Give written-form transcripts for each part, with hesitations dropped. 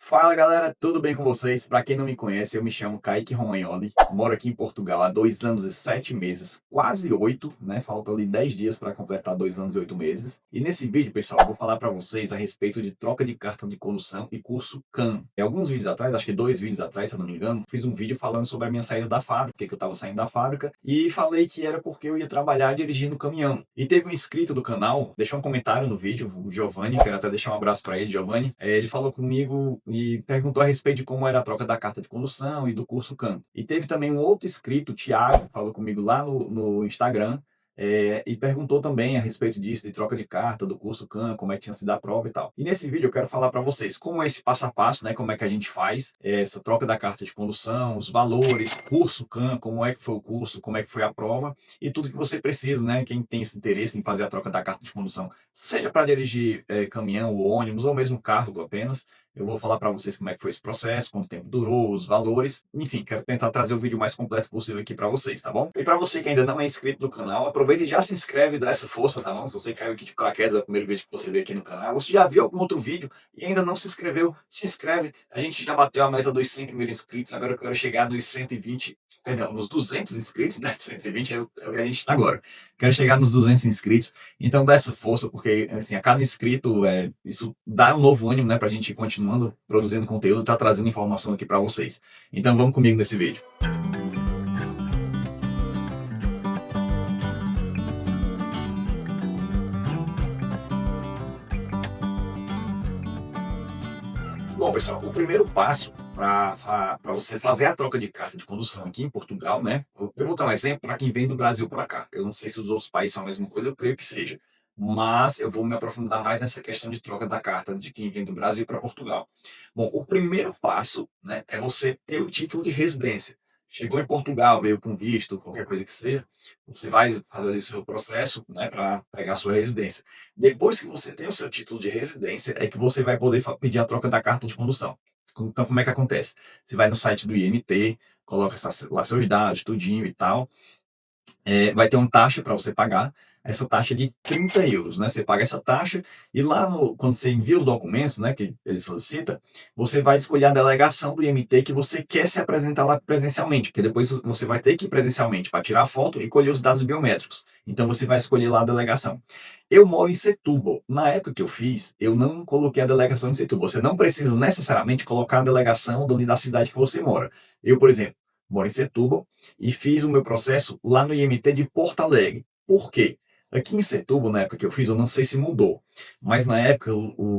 Fala galera, tudo bem com vocês? Para quem não me conhece, eu me chamo Kaique Romagnoli, moro aqui em Portugal há 2 anos e 7 meses, quase 8, né? Faltam ali 10 dias para completar 2 anos e 8 meses. E nesse vídeo, pessoal, eu vou falar para vocês a respeito de troca de carta de condução e curso CAM. Alguns vídeos atrás, acho que 2 vídeos atrás, se eu não me engano, fiz um vídeo falando sobre a minha saída da fábrica, que eu estava saindo da fábrica, e falei que era porque eu ia trabalhar dirigindo caminhão. E teve um inscrito do canal, deixou um comentário no vídeo, o Giovanni, quero até deixar um abraço para ele, Giovanni. Ele falou comigo e perguntou a respeito de como era a troca da carta de condução e do curso CAM. E teve também um outro inscrito, o Thiago, falou comigo lá no Instagram, e perguntou também a respeito disso, de troca de carta, do curso CAM, como é que tinha sido a prova e tal. E nesse vídeo eu quero falar para vocês como é esse passo a passo, né, como é que a gente faz essa troca da carta de condução, os valores, curso CAM, como é que foi o curso, como é que foi a prova e tudo que você precisa, né, quem tem esse interesse em fazer a troca da carta de condução, seja para dirigir caminhão ou ônibus ou mesmo carro apenas. Eu vou falar para vocês como é que foi esse processo, quanto tempo durou, os valores, enfim, quero tentar trazer o vídeo mais completo possível aqui para vocês, tá bom? E para você que ainda não é inscrito no canal, aproveita e já se inscreve e dá essa força, tá bom? Se você caiu aqui de paraquedas, é o primeiro vídeo que você vê aqui no canal, você já viu algum outro vídeo e ainda não se inscreveu, se inscreve. A gente já bateu a meta dos 100 primeiros inscritos, agora eu quero chegar nos 120, perdão, nos 200 inscritos, né? 120 é o que a gente está agora. Quero chegar nos 200 inscritos, então dá essa força, porque assim, a cada inscrito, isso dá um novo ânimo, né, pra gente ir continuando produzindo conteúdo e tá trazendo informação aqui para vocês. Então vamos comigo nesse vídeo. Bom, pessoal, o primeiro passo para você fazer a troca de carta de condução aqui em Portugal, né? Eu vou dar um exemplo para quem vem do Brasil para cá. Eu não sei se os outros países são a mesma coisa, eu creio que seja. Mas eu vou me aprofundar mais nessa questão de troca da carta de quem vem do Brasil para Portugal. Bom, o primeiro passo, né, é você ter o título de residência. Chegou em Portugal, veio com visto, qualquer coisa que seja, você vai fazer o seu processo, né, para pegar a sua residência. Depois que você tem o seu título de residência, é que você vai poder pedir a troca da carta de condução. Então, como é que acontece? Você vai no site do IMT, coloca lá seus dados, tudinho e tal, vai ter uma taxa para você pagar, essa taxa de 30 euros, né? Você paga essa taxa e lá quando você envia os documentos, né, que ele solicita, você vai escolher a delegação do IMT que você quer se apresentar lá presencialmente, porque depois você vai ter que ir presencialmente para tirar a foto e colher os dados biométricos. Então você vai escolher lá a delegação. Eu moro em Setúbal. Na época que eu fiz, eu não coloquei a delegação em Setúbal. Você não precisa necessariamente colocar a delegação da cidade que você mora. Eu, por exemplo, moro em Setúbal e fiz o meu processo lá no IMT de Porto Alegre. Por quê? Aqui em Setúbal, na época que eu fiz, eu não sei se mudou, mas na época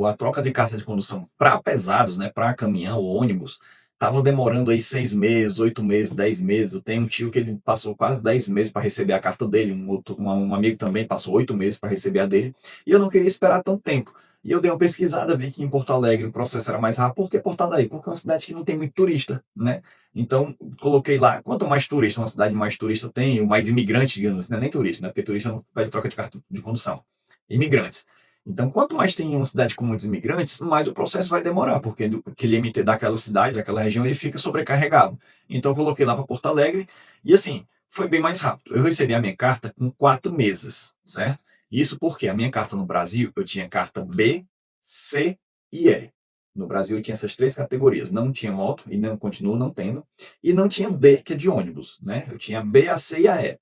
a troca de carta de condução para pesados, né, para caminhão ou ônibus, estava demorando aí 6 meses, 8 meses, 10 meses. Eu tenho um tio que ele passou quase 10 meses para receber a carta dele, um amigo também passou 8 meses para receber a dele, e eu não queria esperar tanto tempo. E eu dei uma pesquisada, vi que em Porto Alegre o processo era mais rápido. Por que Porto Alegre? Porque é uma cidade que não tem muito turista, né? Então, coloquei lá, quanto mais turista, uma cidade mais turista tem, o mais imigrante, digamos assim, não é nem turista, né? Porque turista não pede troca de carta de condução. Imigrantes. Então, quanto mais tem uma cidade com muitos imigrantes, mais o processo vai demorar, porque aquele MT daquela cidade, daquela região, ele fica sobrecarregado. Então, eu coloquei lá para Porto Alegre e, assim, foi bem mais rápido. Eu recebi a minha carta com 4 meses, certo? Isso porque a minha carta no Brasil, eu tinha carta B, C e E. No Brasil, eu tinha essas 3 categorias. Não tinha moto, e não continuo não tendo. E não tinha D, que é de ônibus, né? Eu tinha B, a C e a E.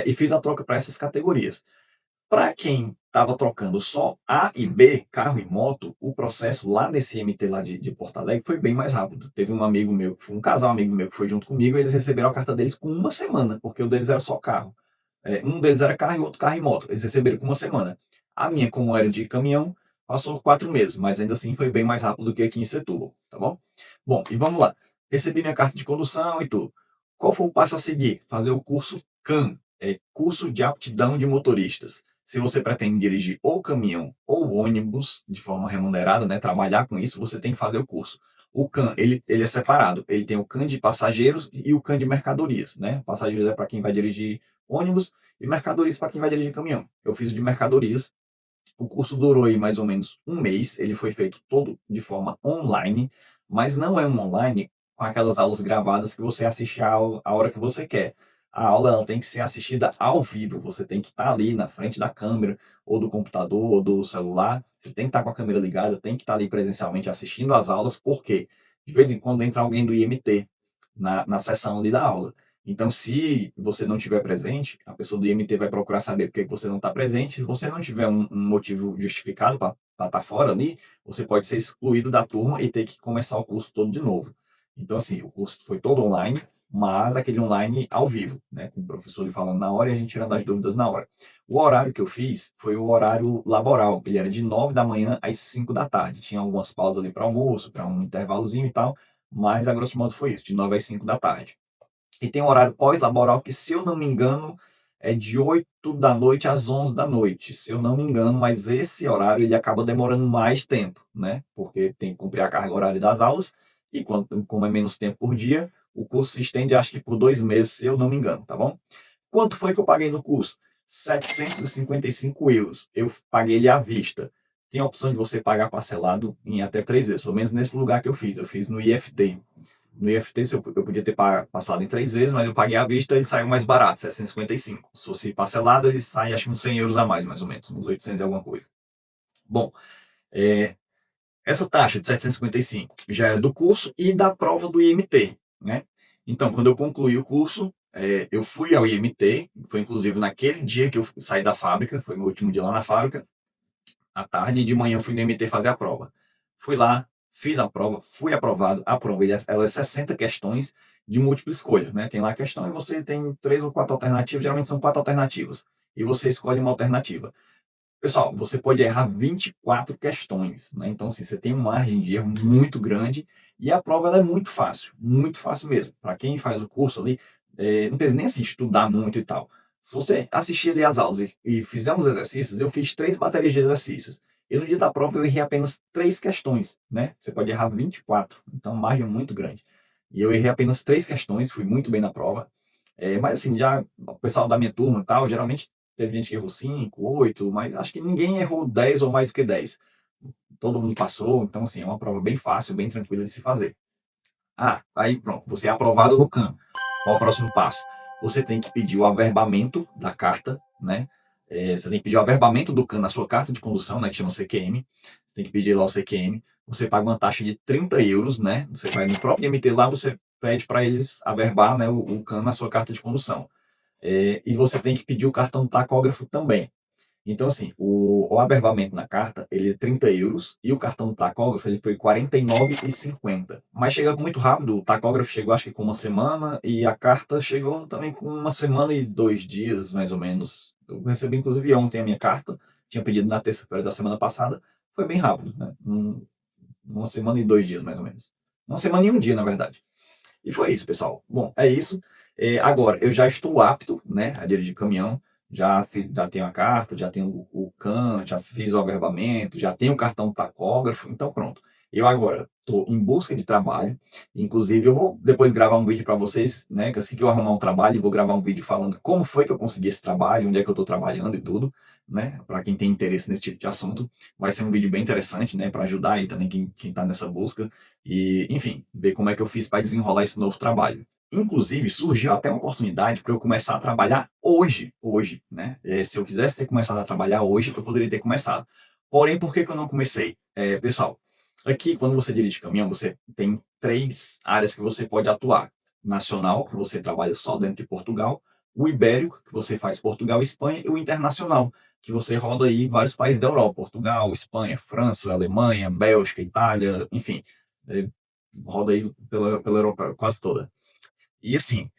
E fiz a troca para essas categorias. Para quem estava trocando só A e B, carro e moto, o processo lá nesse MT lá de Porto Alegre foi bem mais rápido. Teve um amigo meu, um casal amigo meu que foi junto comigo, e eles receberam a carta deles com uma semana, porque o deles era só carro. Um deles era carro e outro carro e moto. Eles receberam com uma semana. A minha, como era de caminhão, passou 4 meses, mas ainda assim foi bem mais rápido do que aqui em Setúbal, tá bom? Bom, e vamos lá. Recebi minha carta de condução e tudo. Qual foi o passo a seguir? Fazer o curso CAM, curso de aptidão de motoristas. Se você pretende dirigir ou caminhão ou ônibus de forma remunerada, né, trabalhar com isso, você tem que fazer o curso. O CAM, ele é separado. Ele tem o CAM de passageiros e o CAM de mercadorias, né? Passageiros é para quem vai dirigir ônibus e mercadorias para quem vai dirigir caminhão. Eu fiz o de mercadorias. O curso durou aí mais ou menos um mês. Ele foi feito todo de forma online, mas não é um online com aquelas aulas gravadas que você assiste a hora que você quer. A aula ela tem que ser assistida ao vivo, você tem que estar ali na frente da câmera, ou do computador, ou do celular, você tem que estar com a câmera ligada, tem que estar ali presencialmente assistindo às aulas, porque de vez em quando entra alguém do IMT na sessão ali da aula. Então, se você não estiver presente, a pessoa do IMT vai procurar saber por que você não está presente. Se você não tiver um motivo justificado para estar fora ali, você pode ser excluído da turma e ter que começar o curso todo de novo. Então, assim, o curso foi todo online, mas aquele online ao vivo, né? Com o professor lhe falando na hora e a gente tirando as dúvidas na hora. O horário que eu fiz foi o horário laboral, ele era de 9 da manhã às 5 da tarde. Tinha algumas pausas ali para almoço, para um intervalozinho e tal, mas a grosso modo foi isso, de 9 às 5 da tarde. E tem um horário pós-laboral que, se eu não me engano, é de 8 da noite às 11 da noite, se eu não me engano, mas esse horário ele acaba demorando mais tempo, né? Porque tem que cumprir a carga horária das aulas e como é menos tempo por dia, o curso se estende acho que por 2 meses, se eu não me engano, tá bom? Quanto foi que eu paguei no curso? 755 euros. Eu paguei ele à vista. Tem a opção de você pagar parcelado em até 3 vezes, pelo menos nesse lugar que eu fiz. Eu fiz no IFT. No IFT eu podia ter passado em 3 vezes, mas eu paguei à vista e ele saiu mais barato, 755. Se fosse parcelado, ele sai acho que uns 100 euros a mais ou menos, uns 800 e alguma coisa. Bom, é, essa taxa de 755 já era do curso e da prova do IMT, né? Então, quando eu concluí o curso, eu fui ao IMT, foi inclusive naquele dia que eu saí da fábrica, foi meu último dia lá na fábrica, à tarde, e de manhã eu fui no MT fazer a prova. Fui lá, fiz a prova, fui aprovado, aprovei. Ela é 60 questões de múltipla escolha, né? Tem lá a questão e você tem 3 ou 4 alternativas, geralmente são 4 alternativas, e você escolhe uma alternativa. Pessoal, você pode errar 24 questões, né? Então, assim, você tem uma margem de erro muito grande e a prova ela é muito fácil mesmo. Para quem faz o curso ali, não precisa nem assim, estudar muito e tal. Se você assistir ali as aulas e fizer uns exercícios, eu fiz 3 baterias de exercícios. E no dia da prova eu errei apenas 3 questões, né? Você pode errar 24, então margem é muito grande. E eu errei apenas 3 questões, fui muito bem na prova. Mas assim, já o pessoal da minha turma e tal, geralmente teve gente que errou 5, 8, mas acho que ninguém errou 10 ou mais do que 10. Todo mundo passou, então assim, é uma prova bem fácil, bem tranquila de se fazer. Ah, aí pronto, você é aprovado no CAM. Qual o próximo passo? Você tem que pedir o averbamento da carta, né? Você tem que pedir o averbamento do CAM na sua carta de condução, né? Que chama CQM. Você tem que pedir lá o CQM. Você paga uma taxa de 30 euros, né? Você vai no próprio IMT lá, você pede para eles averbar, né, o CAM na sua carta de condução. E você tem que pedir o cartão tacógrafo também. Então, assim, o averbamento na carta, ele é 30 euros e o cartão tacógrafo ele foi 49,50. Mas chega muito rápido, o tacógrafo chegou acho que com uma semana e a carta chegou também com uma semana e 2 dias, mais ou menos. Eu recebi, inclusive, ontem a minha carta, tinha pedido na terça-feira da semana passada, foi bem rápido, né? Uma semana e 2 dias, mais ou menos. Uma semana e um dia, na verdade. E foi isso, pessoal. Bom, é isso. Agora, eu já estou apto, né, a dirigir caminhão. Já tenho a carta, já tenho o CAN, já fiz o averbamento, já tenho o cartão tacógrafo. Então, pronto. Eu agora estou em busca de trabalho. Inclusive, eu vou depois gravar um vídeo para vocês, né, que assim que eu arrumar um trabalho, eu vou gravar um vídeo falando como foi que eu consegui esse trabalho, onde é que eu estou trabalhando e tudo, né, para quem tem interesse nesse tipo de assunto. Vai ser um vídeo bem interessante, né, para ajudar aí também quem está nessa busca. E, enfim, ver como é que eu fiz para desenrolar esse novo trabalho. Inclusive, surgiu até uma oportunidade para eu começar a trabalhar hoje, né? Se eu quisesse ter começado a trabalhar hoje, eu poderia ter começado. Porém, por que que eu não comecei? Pessoal, aqui, quando você dirige caminhão, você tem 3 áreas que você pode atuar. Nacional, que você trabalha só dentro de Portugal, o ibérico, que você faz Portugal e Espanha, e o internacional, que você roda aí em vários países da Europa, Portugal, Espanha, França, Alemanha, Bélgica, Itália, enfim, é, roda aí pela Europa quase toda. E assim,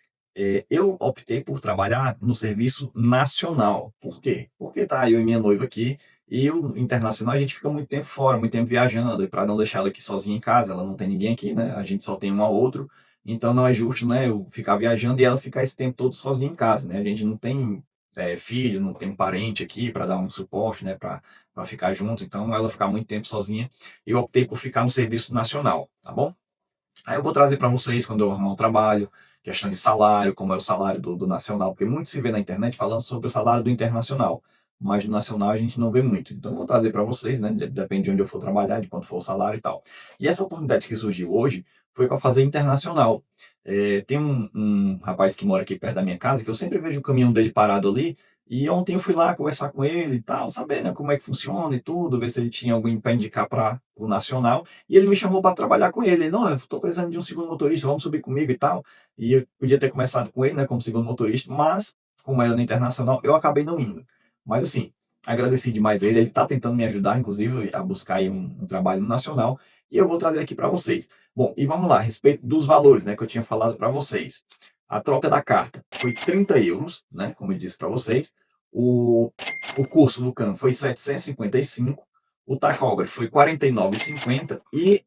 eu optei por trabalhar no serviço nacional. Por quê? Porque tá eu e minha noiva aqui, e o internacional a gente fica muito tempo fora, muito tempo viajando, e para não deixar ela aqui sozinha em casa, ela não tem ninguém aqui, né? A gente só tem um ao outro, então não é justo, né, eu ficar viajando e ela ficar esse tempo todo sozinha em casa, né? A gente não tem filho, não tem um parente aqui para dar um suporte, né, para ficar junto, então ela ficar muito tempo sozinha, eu optei por ficar no serviço nacional, tá bom? Aí eu vou trazer para vocês, quando eu arrumar um trabalho, questão de salário, como é o salário do nacional, porque muito se vê na internet falando sobre o salário do internacional, mas do nacional a gente não vê muito. Então eu vou trazer para vocês, né? Depende de onde eu for trabalhar, de quanto for o salário e tal. E essa oportunidade que surgiu hoje foi para fazer internacional. Tem um rapaz que mora aqui perto da minha casa, que eu sempre vejo o caminhão dele parado ali, e ontem eu fui lá conversar com ele e tal, saber, né, como é que funciona e tudo, ver se ele tinha alguém para indicar para o nacional, e ele me chamou para trabalhar com ele. Ele: "Não, eu estou precisando de um segundo motorista, vamos subir comigo e tal". E eu podia ter começado com ele, né, como segundo motorista, mas como era no internacional, eu acabei não indo. Mas assim, agradeci demais ele está tentando me ajudar, inclusive, a buscar aí um trabalho no nacional, e eu vou trazer aqui para vocês. Bom, e vamos lá, a respeito dos valores, né, que eu tinha falado para vocês. A troca da carta foi 30 euros, né, como eu disse para vocês. O, o curso do CAM foi 755, o tacógrafo foi 49,50 e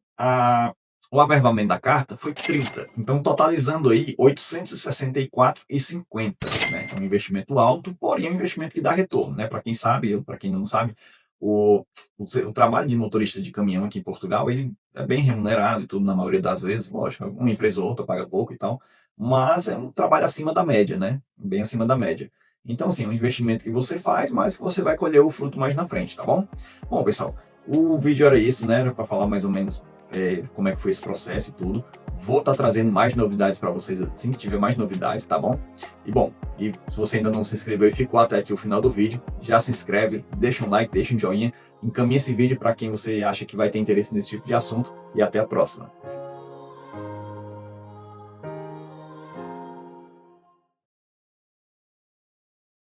o averbamento da carta foi 30. Então, totalizando aí 864,50, né? É um investimento alto, porém é um investimento que dá retorno, né? Para quem sabe, para quem não sabe, o, o trabalho de motorista de caminhão aqui em Portugal, ele é bem remunerado e tudo, na maioria das vezes, lógico, uma empresa ou outra paga pouco e tal, mas é um trabalho acima da média, né? Bem acima da média. Então, assim, é um investimento que você faz, mas que você vai colher o fruto mais na frente, tá bom? Bom, pessoal, o vídeo era isso, né? Era para falar mais ou menos como é que foi esse processo e tudo. Vou estar trazendo mais novidades para vocês assim que tiver mais novidades, tá bom? E bom, e se você ainda não se inscreveu e ficou até aqui o final do vídeo, já se inscreve, deixa um like, deixa um joinha, encaminhe esse vídeo para quem você acha que vai ter interesse nesse tipo de assunto e até a próxima.